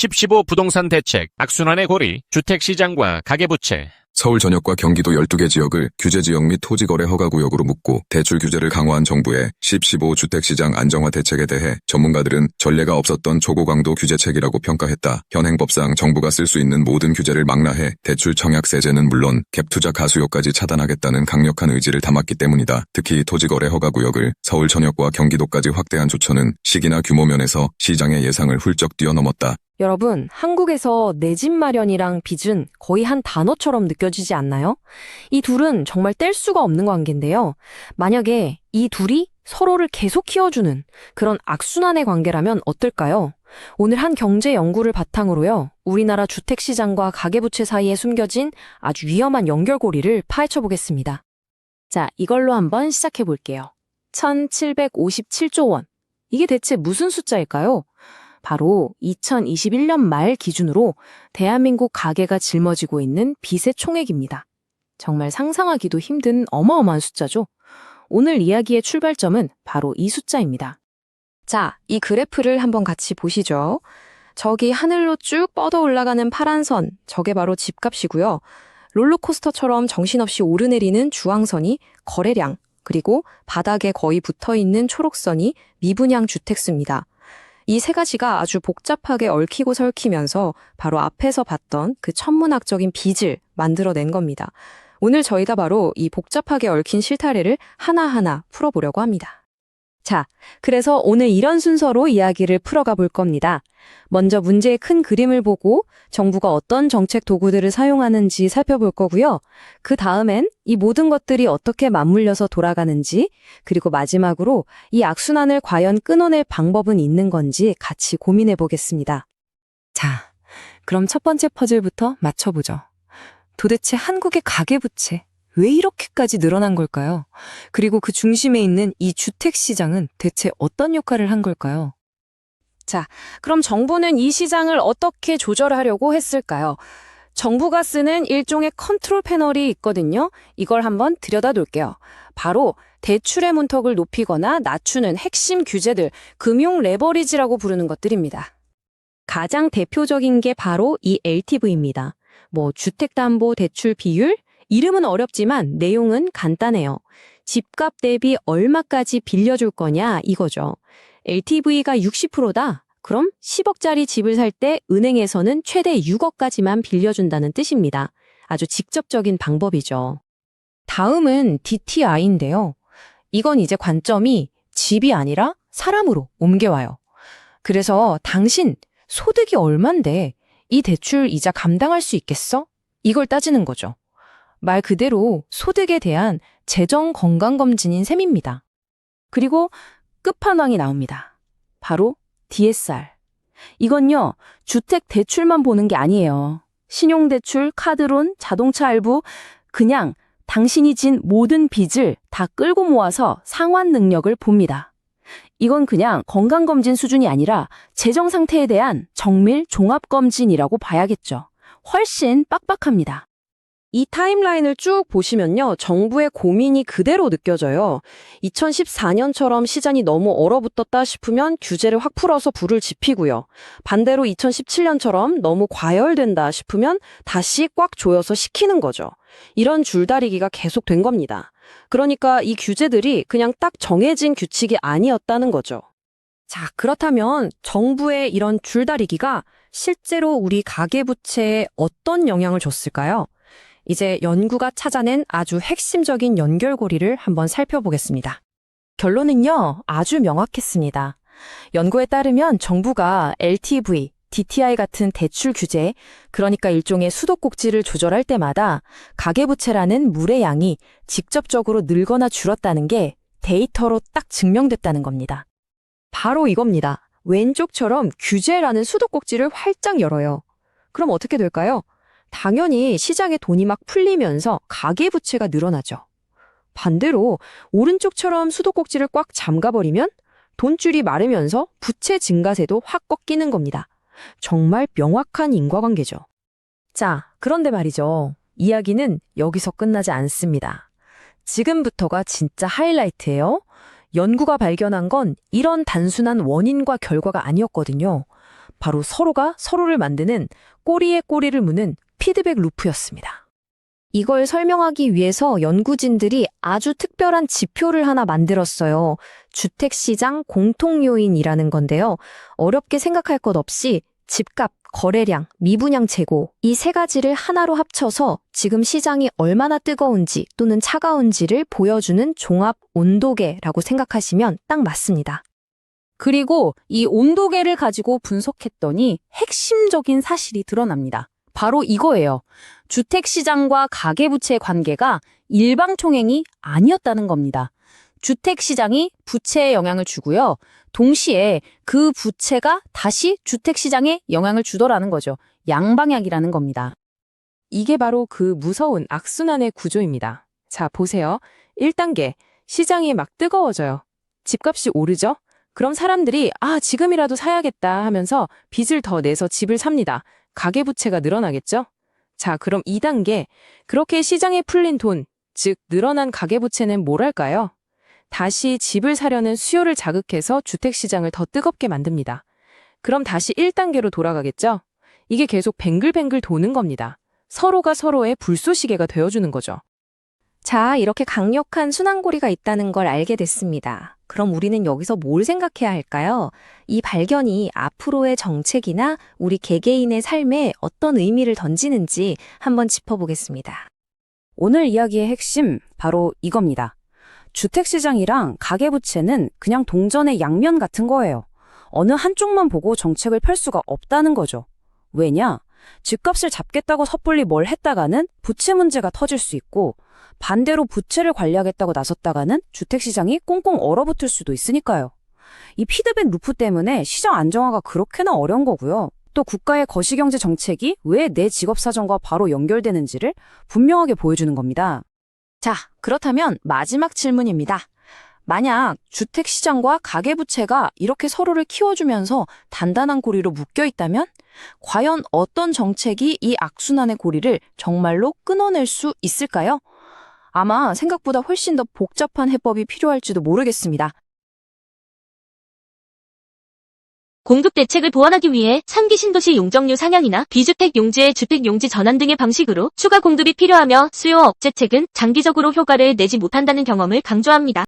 10.15 부동산 대책, 악순환의 고리, 주택시장과 가계부채. 서울 전역과 경기도 12개 지역을 규제지역 및 토지거래 허가구역으로 묶고 대출 규제를 강화한 정부의 10.15 주택시장 안정화 대책에 대해 전문가들은 전례가 없었던 초고강도 규제책이라고 평가했다. 현행 법상 정부가 쓸 수 있는 모든 규제를 망라해 대출 청약세제는 물론 갭투자 가수요까지 차단하겠다는 강력한 의지를 담았기 때문이다. 특히 토지거래 허가구역을 서울 전역과 경기도까지 확대한 조처는 시기나 규모 면에서 시장의 예상을 훌쩍 뛰어넘었다. 여러분, 한국에서 내 집 마련이랑 빚은 거의 한 단어처럼 느껴지지 않나요? 이 둘은 정말 뗄 수가 없는 관계인데요. 만약에 이 둘이 서로를 계속 키워주는 그런 악순환의 관계라면 어떨까요? 오늘 한 경제 연구를 바탕으로요, 우리나라 주택시장과 가계부채 사이에 숨겨진 아주 위험한 연결고리를 파헤쳐 보겠습니다. 자, 이걸로 한번 시작해 볼게요. 1757조 원. 이게 대체 무슨 숫자일까요? 바로 2021년 말 기준으로 대한민국 가계가 짊어지고 있는 빚의 총액입니다. 정말 상상하기도 힘든 어마어마한 숫자죠. 오늘 이야기의 출발점은 바로 이 숫자입니다. 자, 이 그래프를 한번 같이 보시죠. 저기 하늘로 쭉 뻗어 올라가는 파란 선, 저게 바로 집값이고요. 롤러코스터처럼 정신없이 오르내리는 주황선이 거래량, 그리고 바닥에 거의 붙어있는 초록선이 미분양 주택수입니다. 이 세 가지가 아주 복잡하게 얽히고 설키면서 바로 앞에서 봤던 그 천문학적인 빚을 만들어낸 겁니다. 오늘 저희가 바로 이 복잡하게 얽힌 실타래를 하나하나 풀어보려고 합니다. 자, 그래서 오늘 이런 순서로 이야기를 풀어가 볼 겁니다. 먼저 문제의 큰 그림을 보고 정부가 어떤 정책 도구들을 사용하는지 살펴볼 거고요. 그 다음엔 이 모든 것들이 어떻게 맞물려서 돌아가는지, 그리고 마지막으로 이 악순환을 과연 끊어낼 방법은 있는 건지 같이 고민해 보겠습니다. 자, 그럼 첫 번째 퍼즐부터 맞춰보죠. 도대체 한국의 가계부채, 왜 이렇게까지 늘어난 걸까요? 그리고 그 중심에 있는 이 주택시장은 대체 어떤 역할을 한 걸까요? 자, 그럼 정부는 이 시장을 어떻게 조절하려고 했을까요? 정부가 쓰는 일종의 컨트롤 패널이 있거든요. 이걸 한번 들여다볼게요. 바로 대출의 문턱을 높이거나 낮추는 핵심 규제들, 금융 레버리지라고 부르는 것들입니다. 가장 대표적인 게 바로 이 LTV입니다. 주택담보대출 비율? 이름은 어렵지만 내용은 간단해요. 집값 대비 얼마까지 빌려줄 거냐 이거죠. LTV가 60%다. 그럼 10억짜리 집을 살 때 은행에서는 최대 6억까지만 빌려준다는 뜻입니다. 아주 직접적인 방법이죠. 다음은 DTI인데요. 이건 이제 관점이 집이 아니라 사람으로 옮겨와요. 그래서 당신 소득이 얼만데 이 대출 이자 감당할 수 있겠어? 이걸 따지는 거죠. 말 그대로 소득에 대한 재정 건강검진인 셈입니다. 그리고 끝판왕이 나옵니다. 바로 DSR. 이건요, 주택 대출만 보는 게 아니에요. 신용대출, 카드론, 자동차 할부, 그냥 당신이 진 모든 빚을 다 끌고 모아서 상환 능력을 봅니다. 이건 그냥 건강검진 수준이 아니라 재정 상태에 대한 정밀 종합검진이라고 봐야겠죠. 훨씬 빡빡합니다. 이 타임라인을 쭉 보시면요, 정부의 고민이 그대로 느껴져요. 2014년처럼 시장이 너무 얼어붙었다 싶으면 규제를 확 풀어서 불을 지피고요. 반대로 2017년처럼 너무 과열된다 싶으면 다시 꽉 조여서 식히는 거죠. 이런 줄다리기가 계속된 겁니다. 그러니까 이 규제들이 그냥 딱 정해진 규칙이 아니었다는 거죠. 자, 그렇다면 정부의 이런 줄다리기가 실제로 우리 가계부채에 어떤 영향을 줬을까요? 이제 연구가 찾아낸 아주 핵심적인 연결고리를 한번 살펴보겠습니다. 결론은요, 아주 명확했습니다. 연구에 따르면 정부가 LTV, DTI 같은 대출 규제, 그러니까 일종의 수도꼭지를 조절할 때마다 가계부채라는 물의 양이 직접적으로 늘거나 줄었다는 게 데이터로 딱 증명됐다는 겁니다. 바로 이겁니다. 왼쪽처럼 규제라는 수도꼭지를 활짝 열어요. 그럼 어떻게 될까요? 당연히 시장에 돈이 막 풀리면서 가계부채가 늘어나죠. 반대로 오른쪽처럼 수도꼭지를 꽉 잠가버리면 돈줄이 마르면서 부채 증가세도 확 꺾이는 겁니다. 정말 명확한 인과관계죠. 자, 그런데 말이죠. 이야기는 여기서 끝나지 않습니다. 지금부터가 진짜 하이라이트예요. 연구가 발견한 건 이런 단순한 원인과 결과가 아니었거든요. 바로 서로가 서로를 만드는 꼬리에 꼬리를 무는 피드백 루프였습니다. 이걸 설명하기 위해서 연구진들이 아주 특별한 지표를 하나 만들었어요. 주택시장 공통요인이라는 건데요. 어렵게 생각할 것 없이 집값, 거래량, 미분양 재고 이 세 가지를 하나로 합쳐서 지금 시장이 얼마나 뜨거운지 또는 차가운지를 보여주는 종합 온도계라고 생각하시면 딱 맞습니다. 그리고 이 온도계를 가지고 분석했더니 핵심적인 사실이 드러납니다. 바로 이거예요. 주택시장과 가계부채의 관계가 일방총행이 아니었다는 겁니다. 주택시장이 부채에 영향을 주고요. 동시에 그 부채가 다시 주택시장에 영향을 주더라는 거죠. 양방향이라는 겁니다. 이게 바로 그 무서운 악순환의 구조입니다. 자, 보세요. 1단계, 시장이 막 뜨거워져요. 집값이 오르죠? 그럼 사람들이 지금이라도 사야겠다 하면서 빚을 더 내서 집을 삽니다. 가계부채가 늘어나겠죠? 자, 그럼 2단계, 그렇게 시장에 풀린 돈, 즉 늘어난 가계부채는 뭘 할까요? 다시 집을 사려는 수요를 자극해서 주택시장을 더 뜨겁게 만듭니다. 그럼 다시 1단계로 돌아가겠죠? 이게 계속 뱅글뱅글 도는 겁니다. 서로가 서로의 불쏘시개가 되어주는 거죠. 자, 이렇게 강력한 순환고리가 있다는 걸 알게 됐습니다. 그럼 우리는 여기서 뭘 생각해야 할까요? 이 발견이 앞으로의 정책이나 우리 개개인의 삶에 어떤 의미를 던지는지 한번 짚어보겠습니다. 오늘 이야기의 핵심, 바로 이겁니다. 주택시장이랑 가계부채는 그냥 동전의 양면 같은 거예요. 어느 한쪽만 보고 정책을 펼 수가 없다는 거죠. 왜냐? 집값을 잡겠다고 섣불리 뭘 했다가는 부채 문제가 터질 수 있고, 반대로 부채를 관리하겠다고 나섰다가는 주택시장이 꽁꽁 얼어붙을 수도 있으니까요. 이 피드백 루프 때문에 시장 안정화가 그렇게나 어려운 거고요. 또 국가의 거시경제 정책이 왜 내 직업 사정과 바로 연결되는지를 분명하게 보여주는 겁니다. 자, 그렇다면 마지막 질문입니다. 만약 주택시장과 가계부채가 이렇게 서로를 키워주면서 단단한 고리로 묶여 있다면 과연 어떤 정책이 이 악순환의 고리를 정말로 끊어낼 수 있을까요? 아마 생각보다 훨씬 더 복잡한 해법이 필요할지도 모르겠습니다. 공급 대책을 보완하기 위해 3기 신도시 용적률 상향이나 비주택 용지의 주택 용지 전환 등의 방식으로 추가 공급이 필요하며 수요 억제 책은 장기적으로 효과를 내지 못한다는 경험을 강조합니다.